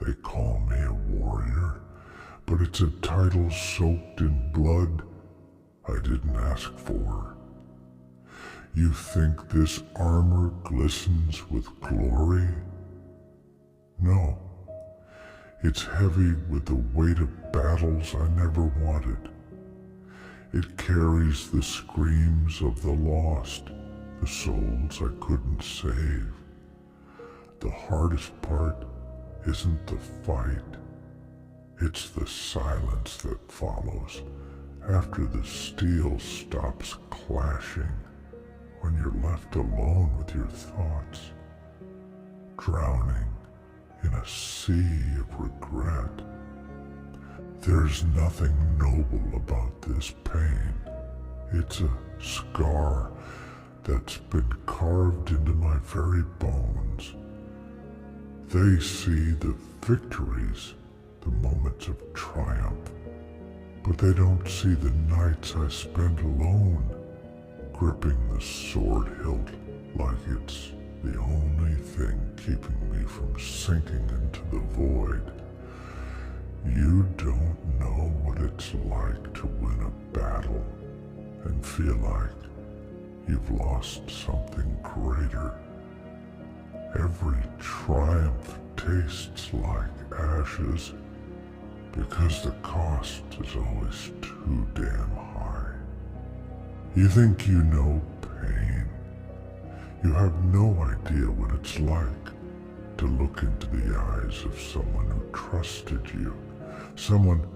They call me a warrior, but it's a title soaked in blood I didn't ask for. You think this armor glistens with glory? No. It's heavy with the weight of battles I never wanted. It carries the screams of the lost, the souls I couldn't save. The hardest part isn't the fight. It's the silence that follows after the steel stops clashing, when you're left alone with your thoughts, drowning in a sea of regret. There's nothing noble about this pain. It's a scar that's been carved into my very bones. They see the victories, the moments of triumph, but they don't see the nights I spent alone, gripping the sword hilt like it's the only thing keeping me from sinking into the void. You don't know what it's like to win a battle and feel like you've lost something greater. Every triumph tastes like ashes because the cost is always too damn high. You think you know pain. You have no idea what it's like to look into the eyes of someone who trusted you, someone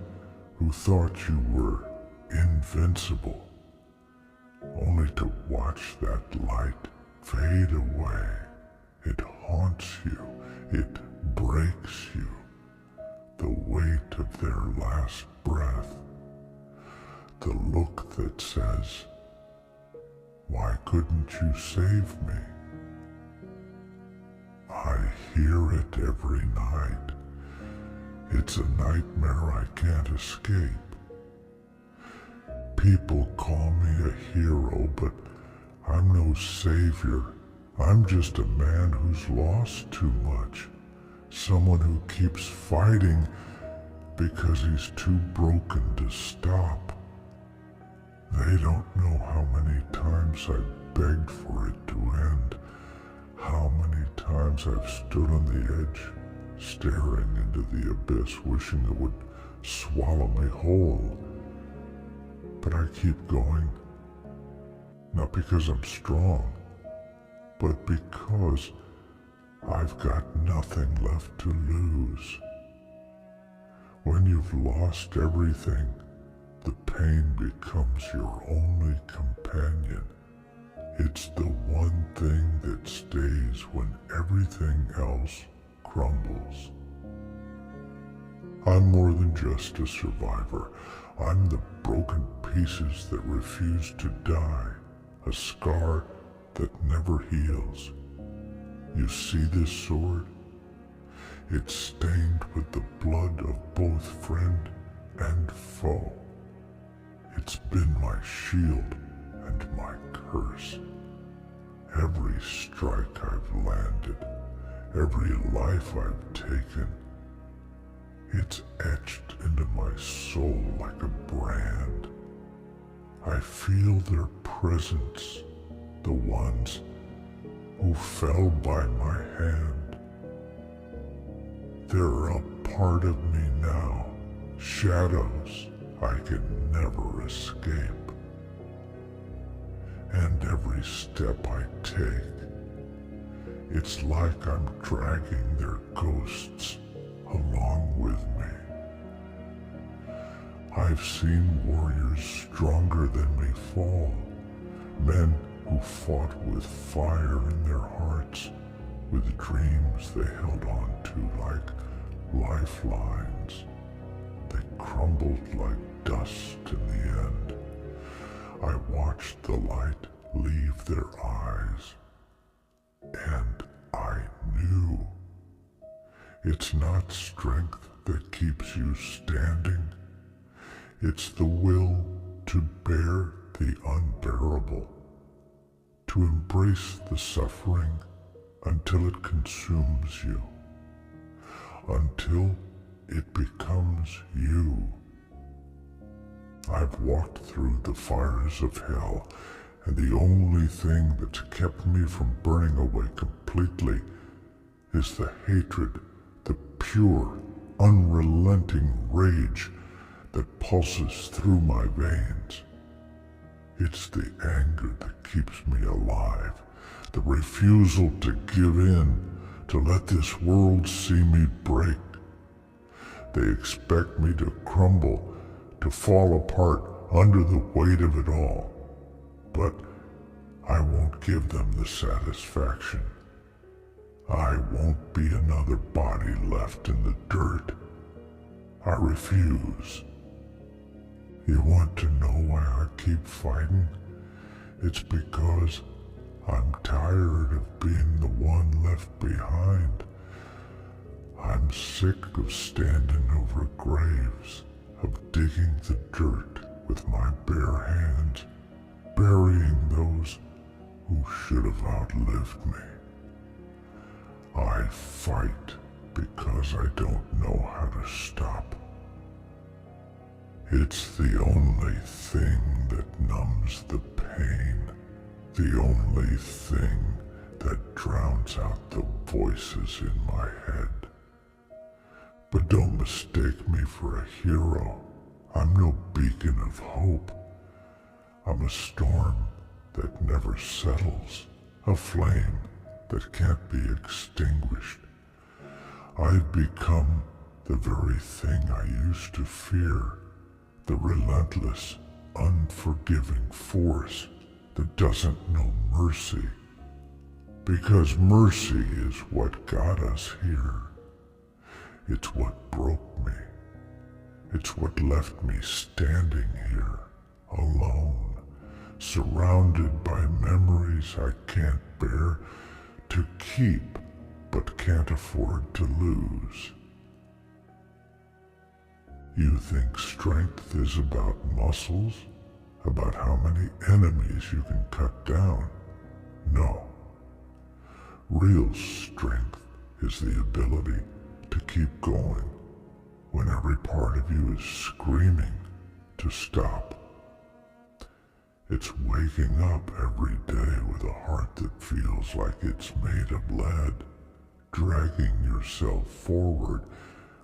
who thought you were invincible, only to watch that light fade away. It haunts you. It breaks you. The weight of their last breath. The look that says, "Why couldn't you save me?" I hear it every night. It's a nightmare I can't escape. People call me a hero, but I'm no savior. I'm just a man who's lost too much. Someone who keeps fighting because he's too broken to stop. They don't know how many times I've begged for it to end, how many times I've stood on the edge, staring into the abyss, wishing it would swallow me whole. But I keep going, not because I'm strong, but because I've got nothing left to lose. When you've lost everything, the pain becomes your only companion. It's the one thing that stays when everything else crumbles. I'm more than just a survivor. I'm the broken pieces that refuse to die, a scar that never heals. You see this sword? It's stained with the blood of both friend and foe. It's been my shield and my curse. Every strike I've landed, every life I've taken, it's etched into my soul like a brand. I feel their presence, the ones who fell by my hand. They're a part of me now, shadows I can never escape. And every step I take, it's like I'm dragging their ghosts along with me. I've seen warriors stronger than me fall, men who fought with fire in their hearts, with dreams they held on to like lifelines. They crumbled like dust in the end. I watched the light leave their eyes, and I knew. It's not strength that keeps you standing. It's the will to bear the unbearable, to embrace the suffering until it consumes you, until it becomes you. I've walked through the fires of hell, and the only thing that's kept me from burning away completely is the hatred, the pure, unrelenting rage that pulses through my veins. It's the anger that keeps me alive, the refusal to give in, to let this world see me break. They expect me to crumble, to fall apart under the weight of it all. But I won't give them the satisfaction. I won't be another body left in the dirt. I refuse. You want to know why I keep fighting? It's because I'm tired of being the one left behind. I'm sick of standing over graves, of digging the dirt with my bare hands, burying those who should have outlived me. I fight because I don't know how to stop. It's the only thing that numbs the pain, the only thing that drowns out the voices in my head. But don't mistake me for a hero. I'm no beacon of hope. I'm a storm that never settles, a flame that can't be extinguished. I've become the very thing I used to fear, the relentless, unforgiving force that doesn't know mercy. Because mercy is what got us here. It's what broke me. It's what left me standing here, alone, surrounded by memories I can't bear to keep but can't afford to lose. You think strength is about muscles, about how many enemies you can cut down? No. Real strength is the ability to keep going when every part of you is screaming to stop. It's waking up every day with a heart that feels like it's made of lead, dragging yourself forward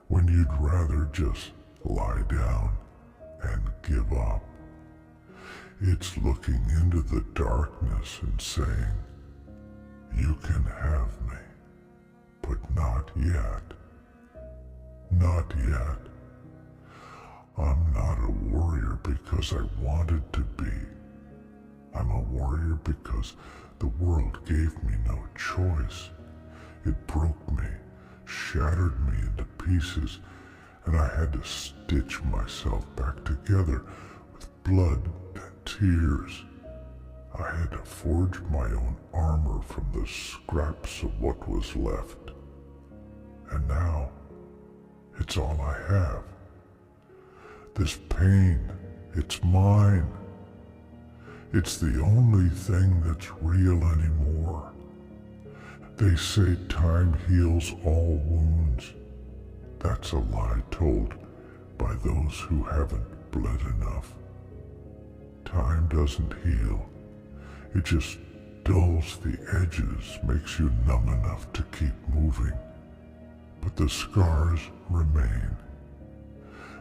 when you'd rather just lie down and give up. It's looking into the darkness and saying, "You can have me, but not yet. Not yet. I'm not a warrior because I wanted to be. I'm a warrior because the world gave me no choice. It broke me, shattered me into pieces, and I had to stitch myself back together with blood and tears. I had to forge my own armor from the scraps of what was left. And now, it's all I have. This pain, it's mine. It's the only thing that's real anymore. They say time heals all wounds. That's a lie told by those who haven't bled enough. Time doesn't heal. It just dulls the edges, makes you numb enough to keep moving. But the scars remain.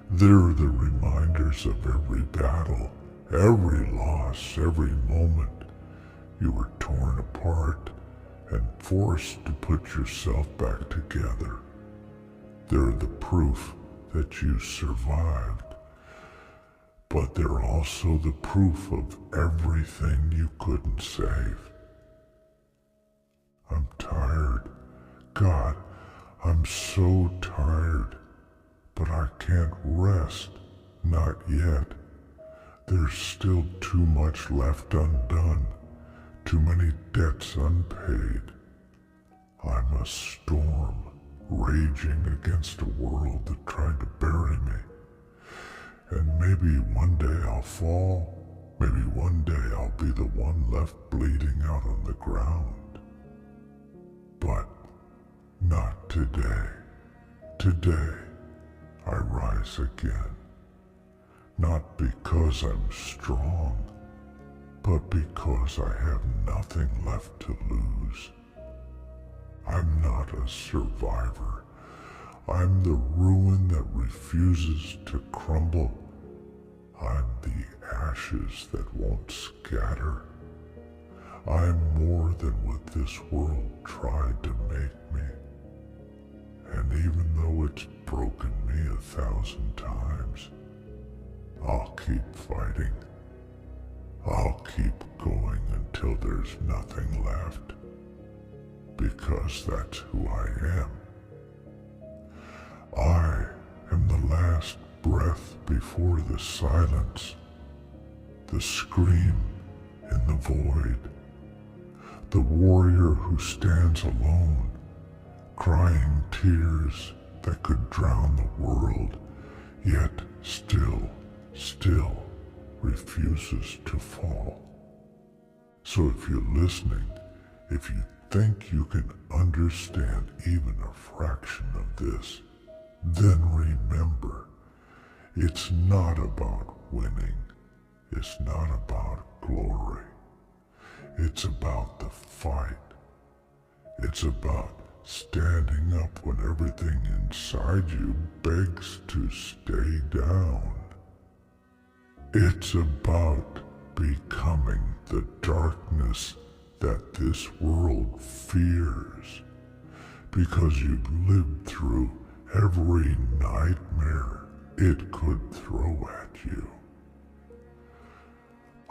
They're the reminders of every battle, every loss, every moment you were torn apart and forced to put yourself back together. They're the proof that you survived, but they're also the proof of everything you couldn't save. I'm tired. God, I'm so tired, but I can't rest, not yet. There's still too much left undone, too many debts unpaid. I'm a storm, raging against a world that tried to bury me. And maybe one day I'll fall, maybe one day I'll be the one left bleeding out on the ground. But not today. Today, I rise again, not because I'm strong, but because I have nothing left to lose. I'm not a survivor. I'm the ruin that refuses to crumble. I'm the ashes that won't scatter. I'm more than what this world tried to make me. And even though it's broken me 1,000 times, I'll keep fighting. I'll keep going until there's nothing left, because that's who I am. I am the last breath before the silence, the scream in the void, the warrior who stands alone, crying tears that could drown the world, yet still refuses to fall. So if you're listening, if you think you can understand even a fraction of this, then remember, it's not about winning. It's not about glory. It's about the fight. It's about standing up when everything inside you begs to stay down. It's about becoming the darkness that this world fears, because you've lived through every nightmare it could throw at you.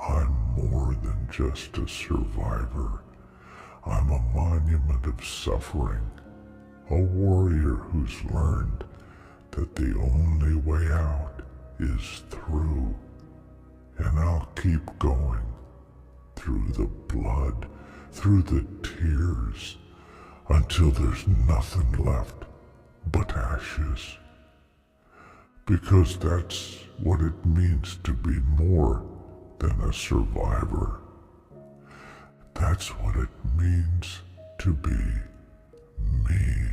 I'm more than just a survivor. I'm a monument of suffering, a warrior who's learned that the only way out is through. And I'll keep going, through the blood, through the tears, until there's nothing left but ashes. Because that's what it means to be more than a survivor. That's what it means to be me.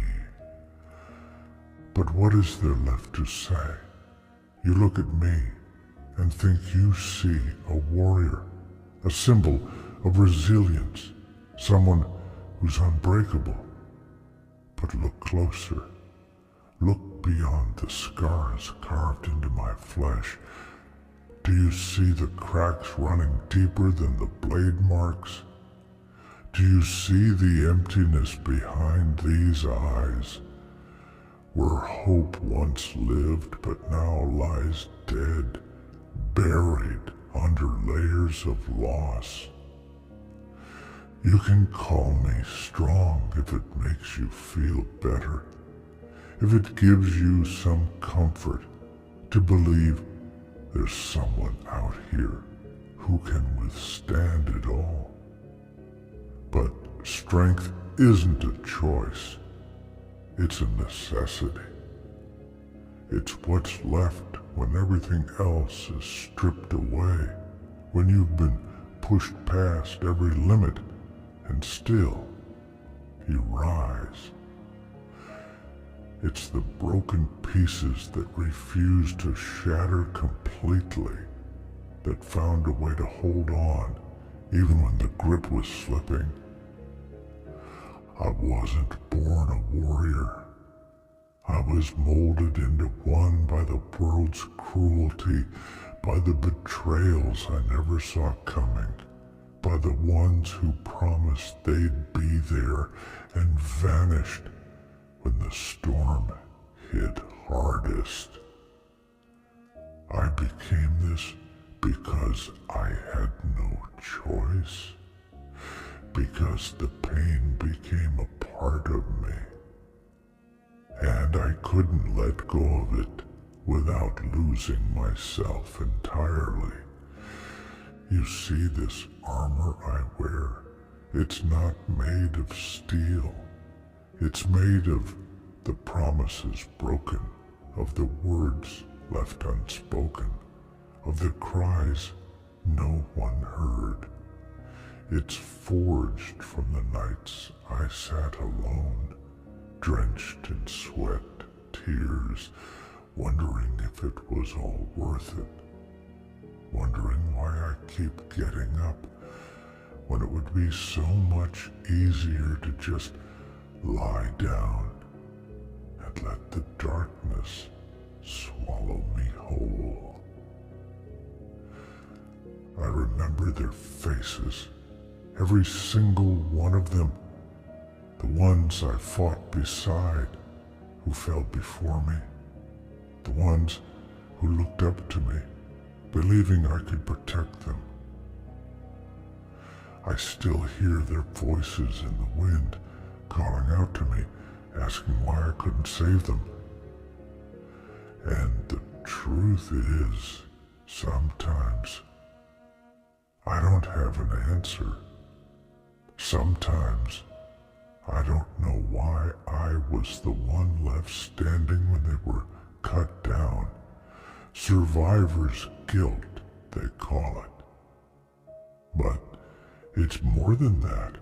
But what is there left to say? You look at me and think you see a warrior, a symbol of resilience, someone who's unbreakable. But look closer. Look beyond the scars carved into my flesh. Do you see the cracks running deeper than the blade marks? Do you see the emptiness behind these eyes, where hope once lived but now lies dead, buried under layers of loss? You can call me strong if it makes you feel better, if it gives you some comfort to believe there's someone out here who can withstand it all. But strength isn't a choice. It's a necessity. It's what's left when everything else is stripped away, when you've been pushed past every limit, and still you rise. It's the broken pieces that refuse to shatter completely that found a way to hold on even when the grip was slipping. I wasn't born a warrior. I was molded into one by the world's cruelty, by the betrayals I never saw coming, by the ones who promised they'd be there and vanished when the storm hit hardest. I became this because I had no choice, because the pain became a part of me, and I couldn't let go of it without losing myself entirely. You see this armor I wear? It's not made of steel. It's made of the promises broken, of the words left unspoken, of the cries no one heard. It's forged from the nights I sat alone, drenched in sweat, tears, wondering if it was all worth it, wondering why I keep getting up when it would be so much easier to just lie down and let the darkness swallow me whole. I remember their faces, every single one of them, the ones I fought beside, who fell before me, the ones who looked up to me, believing I could protect them. I still hear their voices in the wind, calling out to me, asking why I couldn't save them. And the truth is, sometimes I don't have an answer. Sometimes I don't know why I was the one left standing when they were cut down. Survivor's guilt, they call it. But it's more than that.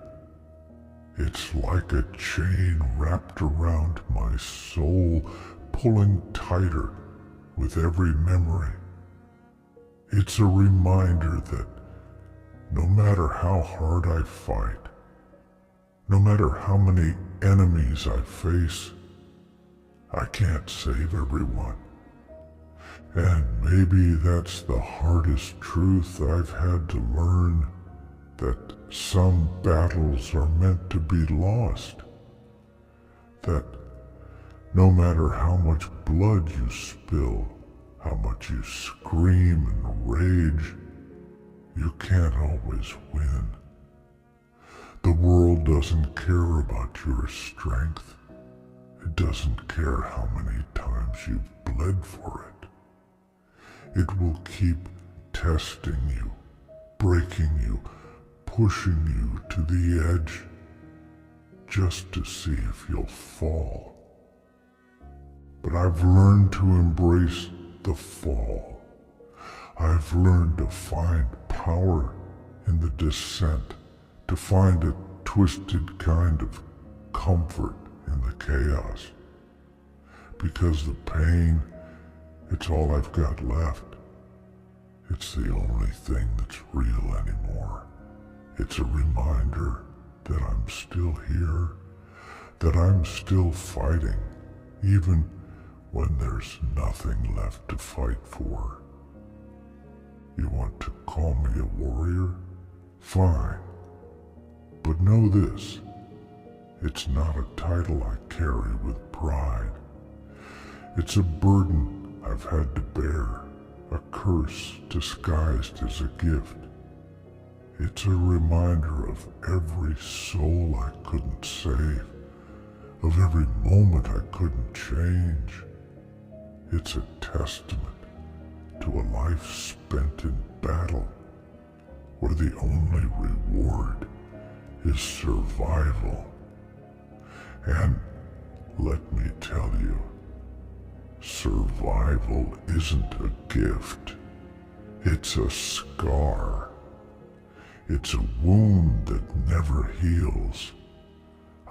It's like a chain wrapped around my soul, pulling tighter with every memory. It's a reminder that no matter how hard I fight, no matter how many enemies I face, I can't save everyone. And maybe that's the hardest truth I've had to learn, that some battles are meant to be lost. That no matter how much blood you spill, how much you scream and rage, you can't always win. The world doesn't care about your strength. It doesn't care how many times you've bled for it. It will keep testing you, breaking you, pushing you to the edge, just to see if you'll fall. But I've learned to embrace the fall. I've learned to find power in the descent, to find a twisted kind of comfort in the chaos. Because the pain, it's all I've got left. It's the only thing that's real anymore. It's a reminder that I'm still here, that I'm still fighting, even when there's nothing left to fight for. You want to call me a warrior? Fine. But know this, it's not a title I carry with pride. It's a burden I've had to bear, a curse disguised as a gift. It's a reminder of every soul I couldn't save, of every moment I couldn't change. It's a testament to a life spent in battle, where the only reward is survival. And let me tell you, survival isn't a gift. It's a scar. It's a wound that never heals,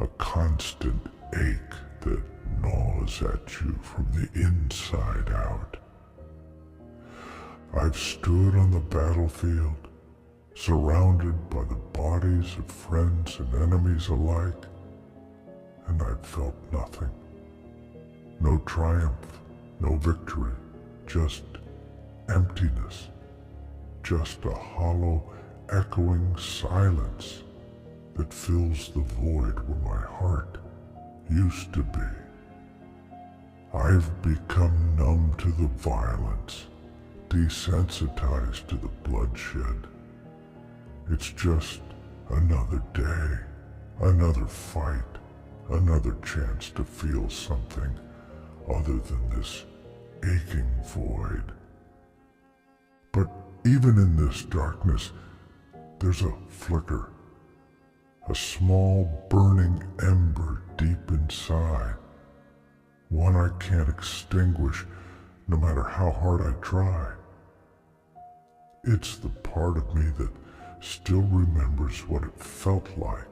a constant ache that gnaws at you from the inside out. I've stood on the battlefield, surrounded by the bodies of friends and enemies alike, and I've felt nothing. No triumph, no victory, just emptiness, just a hollow, echoing silence that fills the void where my heart used to be. I've become numb to the violence, desensitized to the bloodshed. It's just another day, another fight, another chance to feel something other than this aching void. But even in this darkness, there's a flicker, a small burning ember deep inside, one I can't extinguish no matter how hard I try. It's the part of me that still remembers what it felt like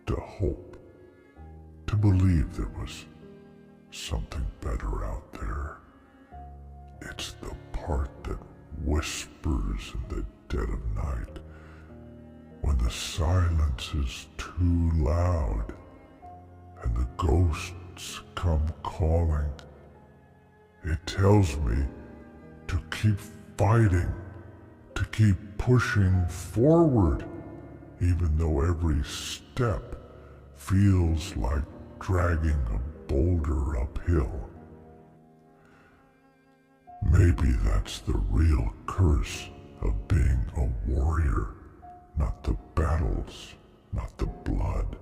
to hope, to believe there was something better out there. It's the part that whispers in the dead of night, when the silence is too loud and the ghosts come calling. It tells me to keep fighting, to keep pushing forward, even though every step feels like dragging a boulder uphill. Maybe that's the real curse of being a warrior, not the battles, not the blood,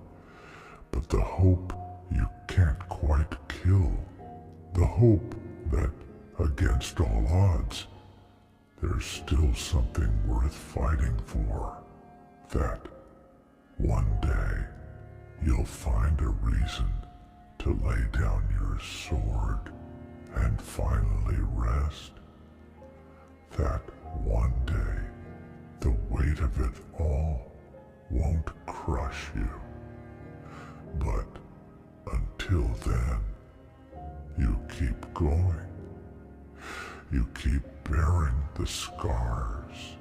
but the hope you can't quite kill, the hope that, against all odds, there's still something worth fighting for, that one day you'll find a reason to lay down your sword and finally rest, that one day the weight of it all won't crush you. But until then, you keep going. You keep bearing the scars,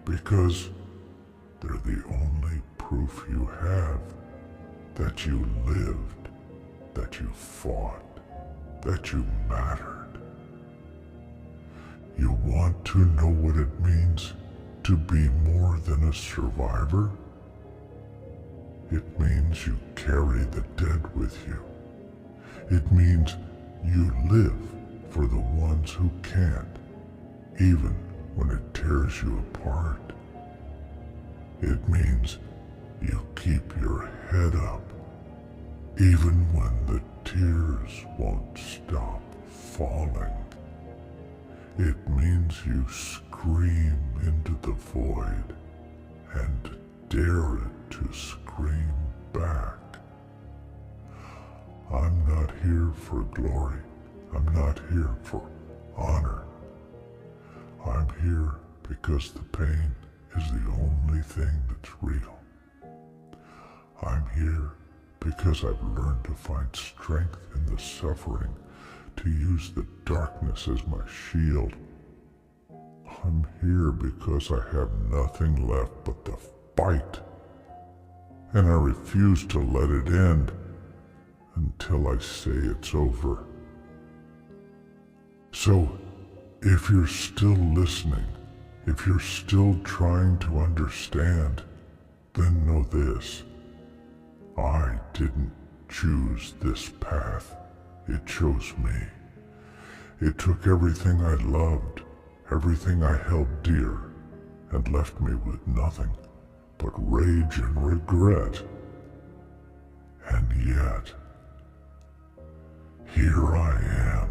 because they're the only proof you have that you lived, that you fought, that you mattered. You want to know what it means to be more than a survivor? It means you carry the dead with you. It means you live for the ones who can't, even when it tears you apart. It means you keep your head up, even when the tears won't stop falling. It means you scream into the void and dare it to scream back. I'm not here for glory. I'm not here for honor. I'm here because the pain is the only thing that's real. I'm here because I've learned to find strength in the suffering, to use the darkness as my shield. I'm here because I have nothing left but the fight, and I refuse to let it end until I say it's over. So, if you're still listening, if you're still trying to understand, then know this. I didn't choose this path. It chose me. It took everything I loved, everything I held dear, and left me with nothing but rage and regret. And yet, here I am,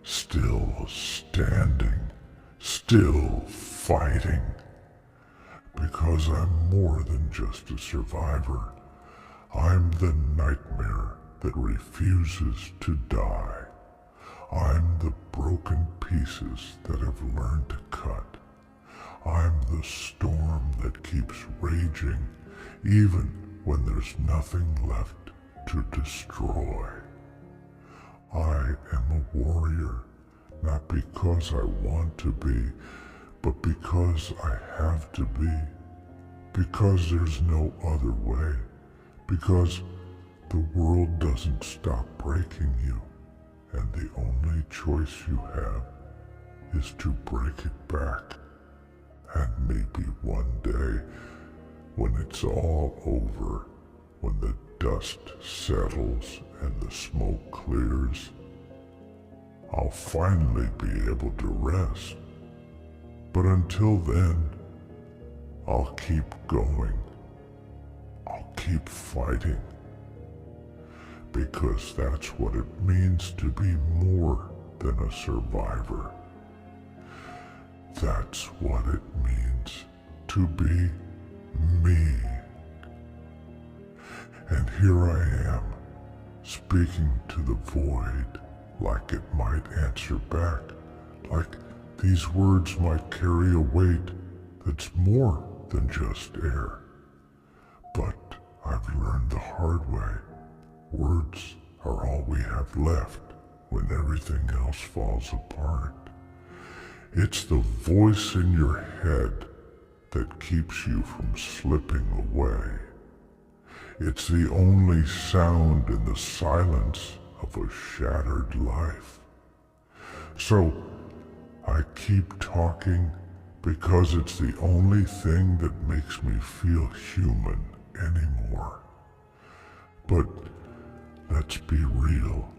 still standing, still fighting, because I'm more than just a survivor. I'm the nightmare that refuses to die. I'm the broken pieces that have learned to cut. I'm the storm that keeps raging, even when there's nothing left to destroy. I am a warrior, not because I want to be, but because I have to be. Because there's no other way. Because the world doesn't stop breaking you, and the only choice you have is to break it back. And maybe one day, when it's all over, when the dust settles and the smoke clears, I'll finally be able to rest. But until then, I'll keep going. I'll keep fighting. Because that's what it means to be more than a survivor. That's what it means to be me. And here I am, speaking to the void like it might answer back, like these words might carry a weight that's more than just air. But I've learned the hard way. Words are all we have left. when everything else falls apart. It's the voice in your head that keeps you from slipping away. It's the only sound in the silence of a shattered life. So I keep talking because it's the only thing that makes me feel human anymore. But let's be real.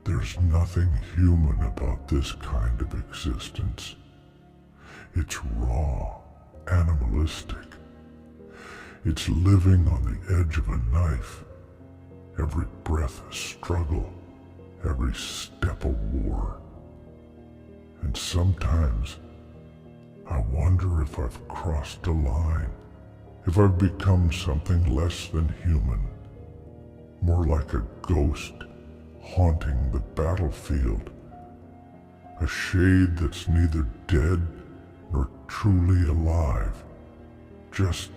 There's nothing human about this kind of existence. It's raw, animalistic. It's living on the edge of a knife. Every breath a struggle, every step a war. And sometimes I wonder if I've crossed a line, if I've become something less than human, more like a ghost haunting the battlefield, a shade that's neither dead nor truly alive, just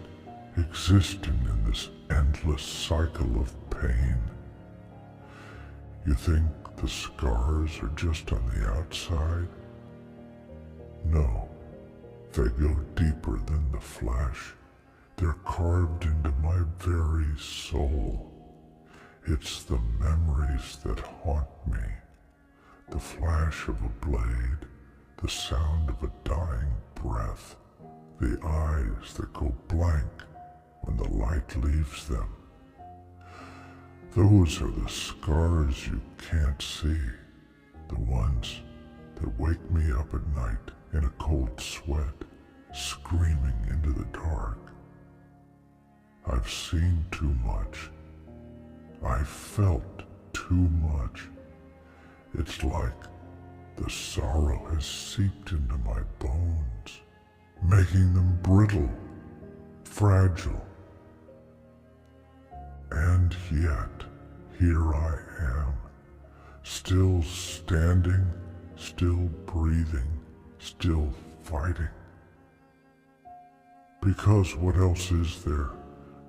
existing in this endless cycle of pain. You think the scars are just on the outside? No, they go deeper than the flesh. They're carved into my very soul. It's the memories that haunt me. The flash of a blade, the sound of a dying breath, the eyes that go blank when the light leaves them. Those are the scars you can't see, the ones that wake me up at night in a cold sweat, screaming into the dark. I've seen too much. I've felt too much. It's like the sorrow has seeped into my bones, making them brittle, fragile. And yet, here I am, still standing, still breathing, still fighting. Because what else is there?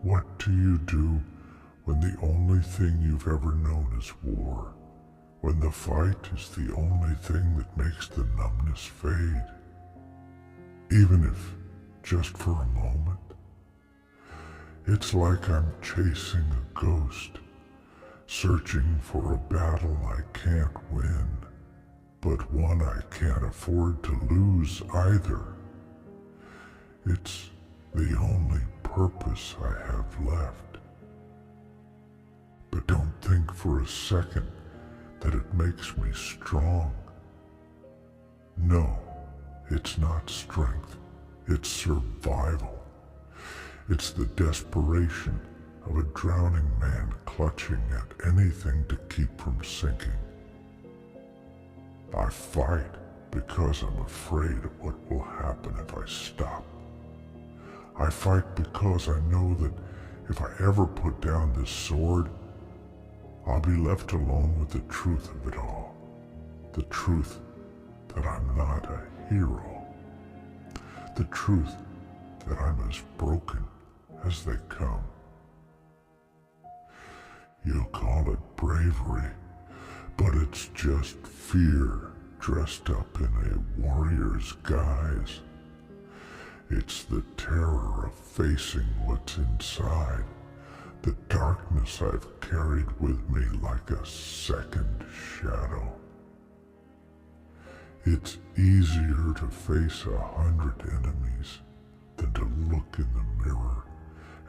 What do you do when the only thing you've ever known is war? When the fight is the only thing that makes the numbness fade? Even if just for a moment? It's like I'm chasing a ghost, searching for a battle I can't win, but one I can't afford to lose either. It's the only purpose I have left. But don't think for a second that it makes me strong. No, it's not strength, it's survival. It's the desperation of a drowning man clutching at anything to keep from sinking. I fight because I'm afraid of what will happen if I stop. I fight because I know that if I ever put down this sword, I'll be left alone with the truth of it all. The truth that I'm not a hero. The truth that I'm as broken as they come. You call it bravery, but it's just fear dressed up in a warrior's guise. It's the terror of facing what's inside, the darkness I've carried with me like a second shadow. It's easier to face 100 enemies than to look in the mirror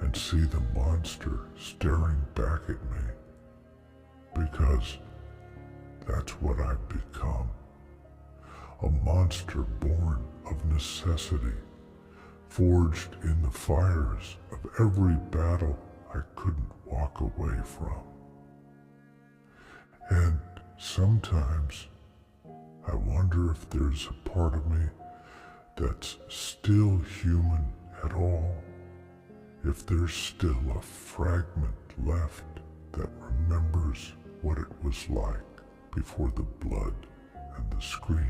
and see the monster staring back at me, because that's what I've become. A monster born of necessity, forged in the fires of every battle I couldn't walk away from. And sometimes I wonder if there's a part of me that's still human at all, if there's still a fragment left that remembers what it was like before the blood and the screams.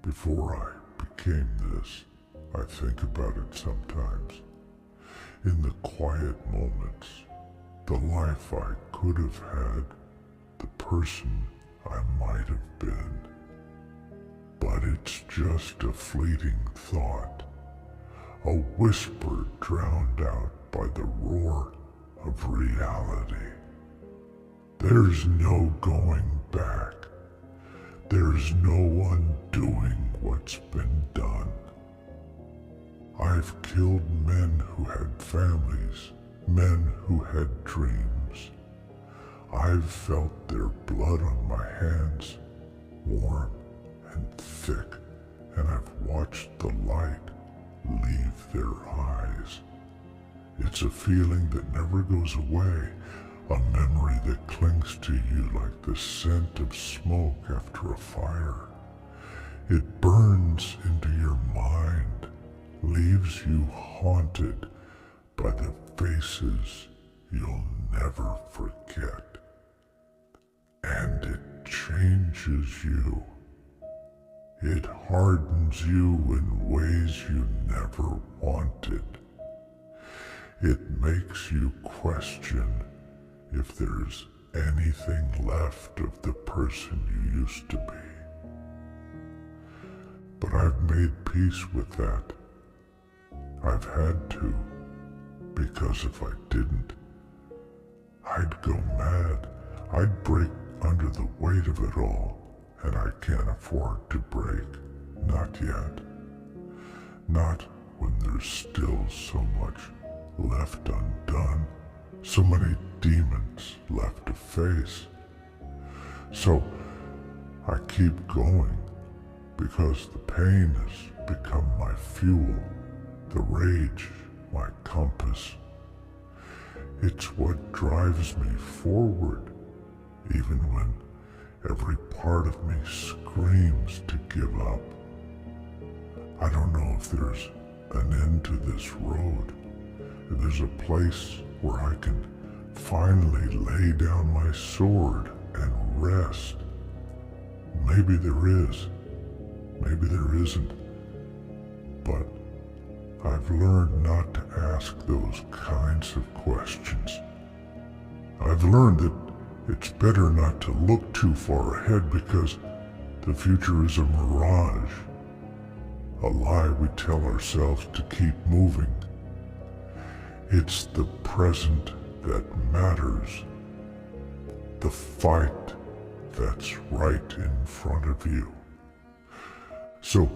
Before I became this, I think about it sometimes. In the quiet moments, the life I could have had, the person I might have been. But it's just a fleeting thought, a whisper drowned out by the roar of reality. There's no going back. There's no undoing what's been done. I've killed men who had families, men who had dreams. I've felt their blood on my hands, warm and thick, and I've watched the light leave their eyes. It's a feeling that never goes away, a memory that clings to you like the scent of smoke after a fire. It burns into your mind, leaves you haunted by the faces you'll never forget. And it changes you. It hardens you in ways you never wanted. It makes you question if there's anything left of the person you used to be. But I've made peace with that. I've had to, because if I didn't, I'd go mad. I'd break under the weight of it all, and I can't afford to break. Not yet. Not when there's still so much left undone, so many demons left to face. So I keep going, because the pain has become my fuel, the rage my compass. It's what drives me forward, even when every part of me screams to give up. I don't know if there's an end to this road, if there's a place where I can finally lay down my sword and rest. Maybe there is, maybe there isn't, but I've learned not to ask those kinds of questions. I've learned that it's better not to look too far ahead because the future is a mirage, a lie we tell ourselves to keep moving. It's the present that matters, the fight that's right in front of you. So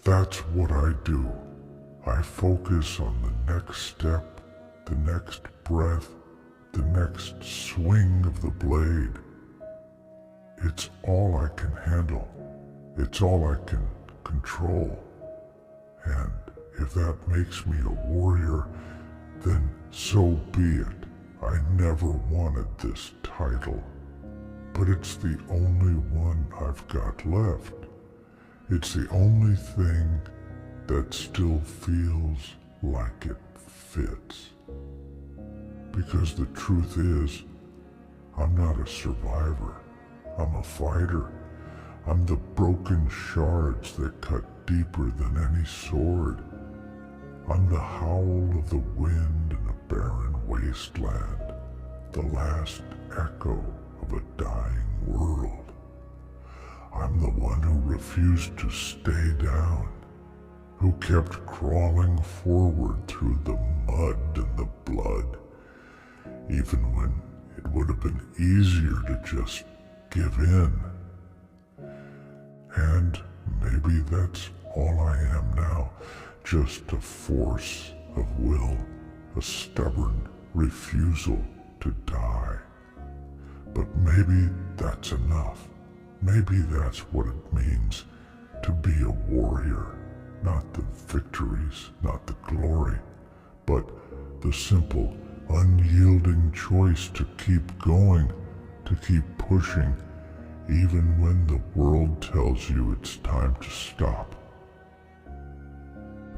that's what I do. I focus on the next step, the next breath, the next swing of the blade. It's all I can handle. It's all I can control. And if that makes me a warrior, then so be it. I never wanted this title, but it's the only one I've got left. It's the only thing that still feels like it fits. Because the truth is, I'm not a survivor. I'm a fighter. I'm the broken shards that cut deeper than any sword. I'm the howl of the wind in a barren wasteland, the last echo of a dying world. I'm the one who refused to stay down, who kept crawling forward through the mud and the blood, even when it would have been easier to just give in. And maybe that's all I am now, just a force of will, a stubborn refusal to die. But maybe that's enough. Maybe that's what it means to be a warrior. Not the victories, not the glory, but the simple, unyielding choice to keep going, to keep pushing, even when the world tells you it's time to stop.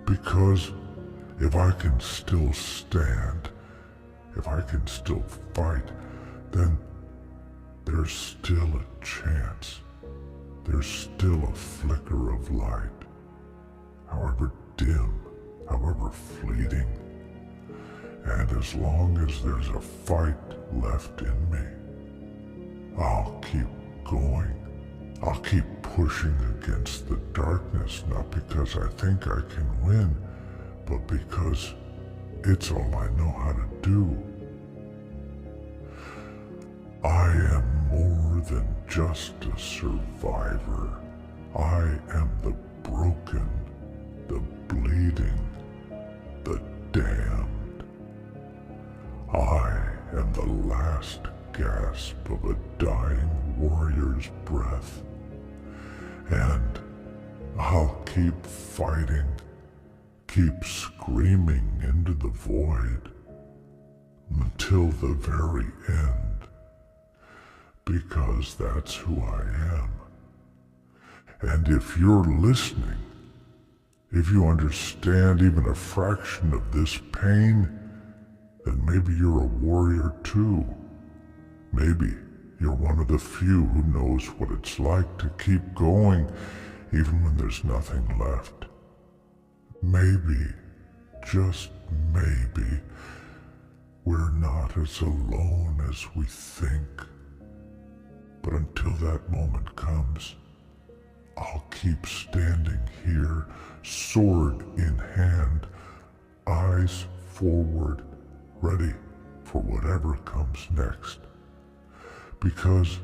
Because if I can still stand, if I can still fight, then there's still a chance. There's still a flicker of light, however dim, however fleeting. And as long as there's a fight left in me, I'll keep going. I'll keep pushing against the darkness, not because I think I can win, but because it's all I know how to do. I am more than just a survivor. I am the broken, the bleeding, the damned. I am the last gasp of a dying warrior's breath. And I'll keep fighting, keep screaming into the void until the very end, because that's who I am. And if you're listening, if you understand even a fraction of this pain, then maybe you're a warrior too. Maybe you're one of the few who knows what it's like to keep going even when there's nothing left. Maybe, just maybe, we're not as alone as we think. But until that moment comes, I'll keep standing here, sword in hand, eyes forward, ready for whatever comes next. Because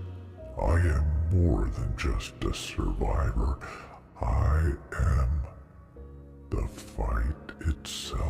I am more than just a survivor. I am the fight itself.